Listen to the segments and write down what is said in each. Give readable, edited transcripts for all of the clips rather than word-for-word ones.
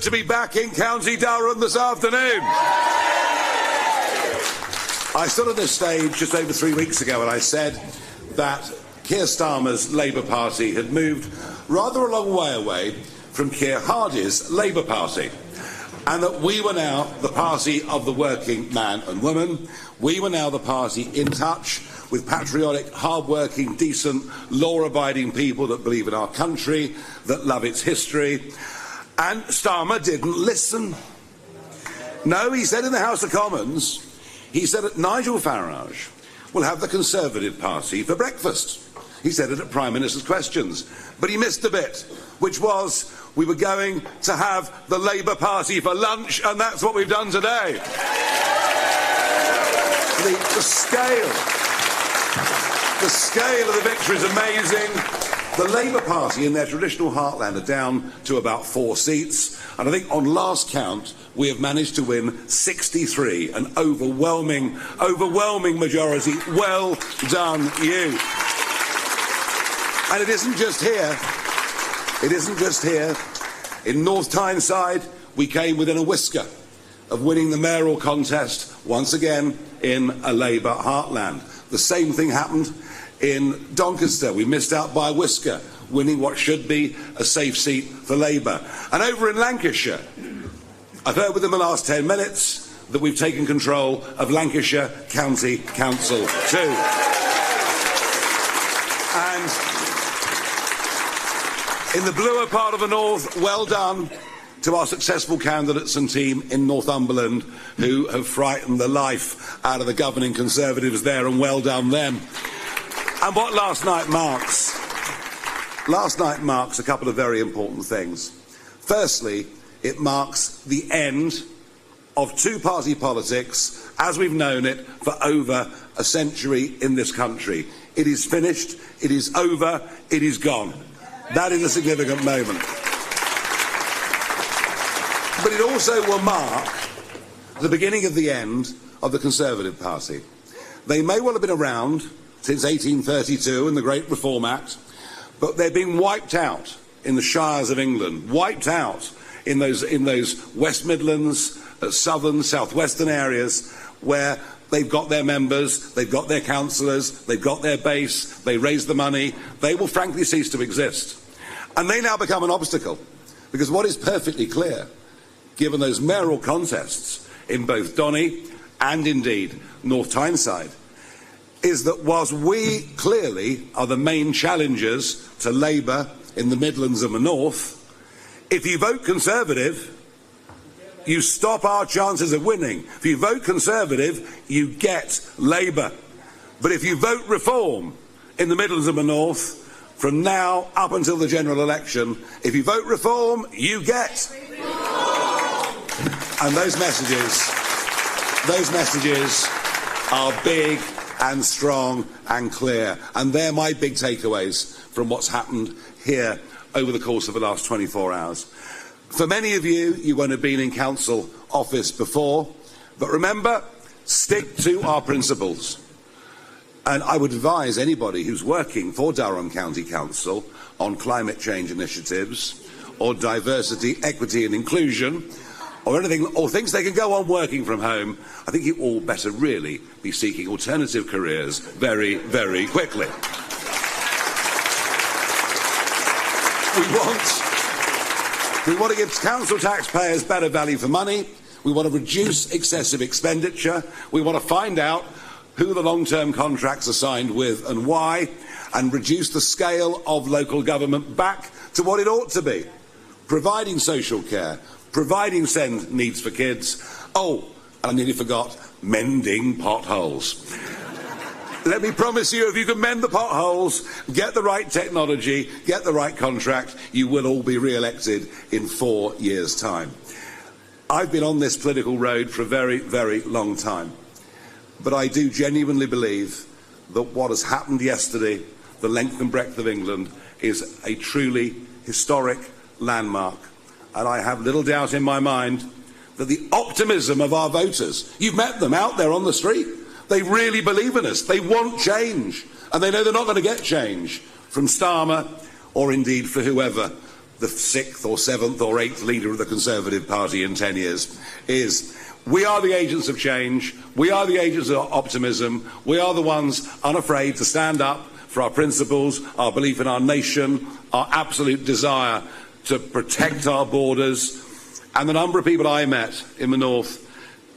to be back in County Durham this afternoon. I stood on this stage just over 3 weeks ago and I said that Keir Starmer's Labour Party had moved rather a long way away from Keir Hardie's Labour Party, and that we were now the party of the working man and woman. We were now the party in touch with patriotic, hard-working, decent, law-abiding people that believe in our country, that love its history. And Starmer didn't listen. No, he said in the House of Commons, he said that Nigel Farage will have the Conservative Party for breakfast. He said it at Prime Minister's Questions. But he missed a bit, which was we were going to have the Labour Party for lunch, and that's what we've done today. The scale of the victory is amazing. The Labour Party in their traditional heartland are down to about 4 seats, and I think on last count we have managed to win 63, an overwhelming majority. Well done, you. And it isn't just here. It isn't just here. In North Tyneside, we came within a whisker of winning the mayoral contest once again in a Labour heartland. The same thing happened in Doncaster. We missed out by a whisker, winning what should be a safe seat for Labour. And over in Lancashire, I've heard within the last 10 minutes that we've taken control of Lancashire County Council too. And in the bluer part of the north, well done to our successful candidates and team in Northumberland who have frightened the life out of the governing Conservatives there, and well done them. And what last night marks a couple of very important things. Firstly, it marks the end of two-party politics as we've known it for over a century in this country. It is finished, it is over, it is gone. That is a significant moment. But it also will mark the beginning of the end of the Conservative Party. They may well have been around since 1832 and the Great Reform Act, but they're being wiped out in the shires of England, wiped out in those West Midlands, southern, southwestern areas where they've got their members, they've got their councillors, they've got their base, they raise the money. They will frankly cease to exist. And they now become an obstacle, because what is perfectly clear, given those mayoral contests in both Donny and indeed North Tyneside, is that whilst we clearly are the main challengers to Labour in the Midlands and the North, if you vote Conservative, you stop our chances of winning. If you vote Conservative, you get Labour. But if you vote Reform in the Midlands and the North, from now up until the general election, if you vote Reform, you get. And those messages are big and strong and clear. And they're my big takeaways from what's happened here over the course of the last 24 hours. For many of you, you won't have been in council office before, but remember, stick to our principles. And I would advise anybody who's working for Durham County Council on climate change initiatives or diversity, equity and inclusion, or anything, or thinks they can go on working from home, I think you all better really be seeking alternative careers very, very quickly. We want to give council taxpayers better value for money. We want to reduce excessive expenditure. We want to find out who the long-term contracts are signed with and why, and reduce the scale of local government back to what it ought to be. Providing social care, providing SEND needs for kids. Oh, and I nearly forgot, mending potholes. Let me promise you, if you can mend the potholes, get the right technology, get the right contract, you will all be re-elected in 4 years' time. I've been on this political road for a very, very long time. But I do genuinely believe that what has happened yesterday, the length and breadth of England, is a truly historic landmark. And I have little doubt in my mind that the optimism of our voters, you've met them out there on the street, they really believe in us, they want change, and they know they're not going to get change from Starmer or indeed for whoever the 6th or 7th or 8th leader of the Conservative Party in 10 years, is we are the agents of change, we are the agents of optimism, we are the ones unafraid to stand up for our principles, our belief in our nation, our absolute desire to protect our borders. And the number of people I met in the north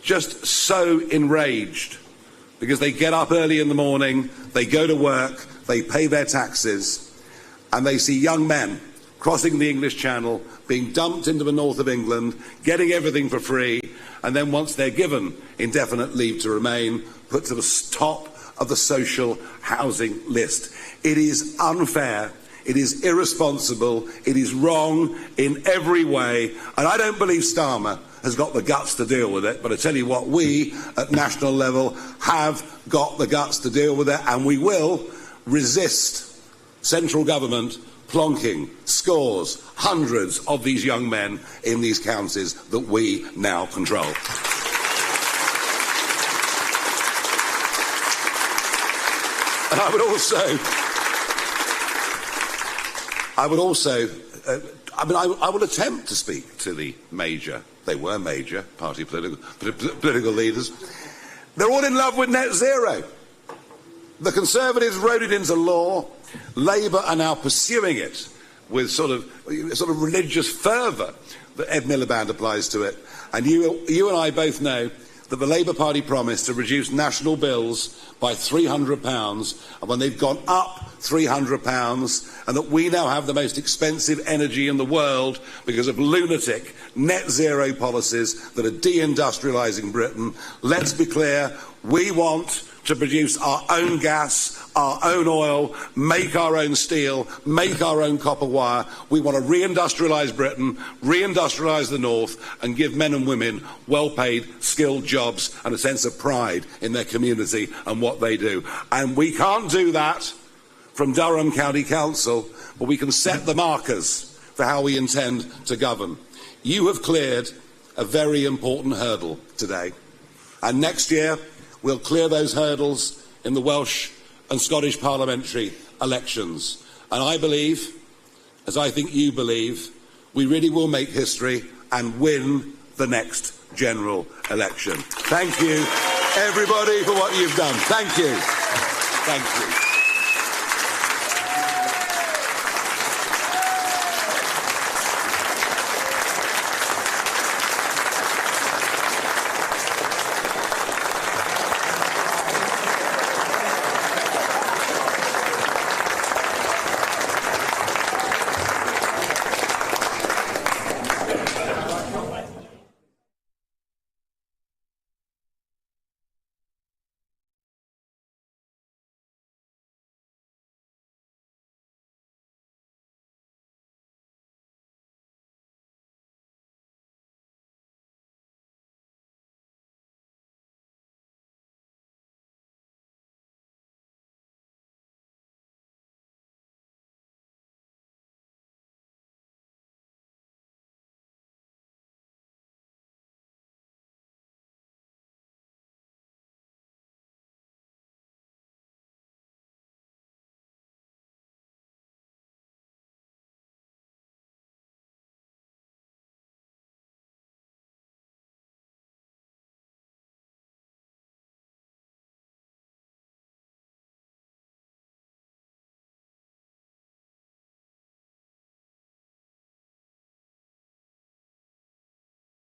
just so enraged because they get up early in the morning, they go to work, they pay their taxes, and they see young men crossing the English Channel, being dumped into the north of England, getting everything for free, and then once they're given indefinite leave to remain, put to the top of the social housing list. It is unfair, it is irresponsible, it is wrong in every way, and I don't believe Starmer has got the guts to deal with it, but I tell you what, we at national level have got the guts to deal with it, and we will resist central government plonking scores, hundreds of these young men in these counties that we now control. And I will attempt to speak to the major, they were major party political leaders. They're all in love with net zero. The Conservatives wrote it into law. Labour are now pursuing it with sort of religious fervour that Ed Miliband applies to it. And you and I both know that the Labour Party promised to reduce national bills by £300, and when they've gone up £300, and that we now have the most expensive energy in the world because of lunatic net zero policies that are deindustrialising Britain. Let's be clear, we want to produce our own gas, our own oil, make our own steel, make our own copper wire. We want to reindustrialise Britain, reindustrialise the North, and give men and women well-paid, skilled jobs and a sense of pride in their community and what they do. And we can't do that from Durham County Council, but we can set the markers for how we intend to govern. You have cleared a very important hurdle today, and next year we'll clear those hurdles in the Welsh and Scottish parliamentary elections. And I believe, as I think you believe, we really will make history and win the next general election. Thank you, everybody, for what you've done. Thank you. Thank you.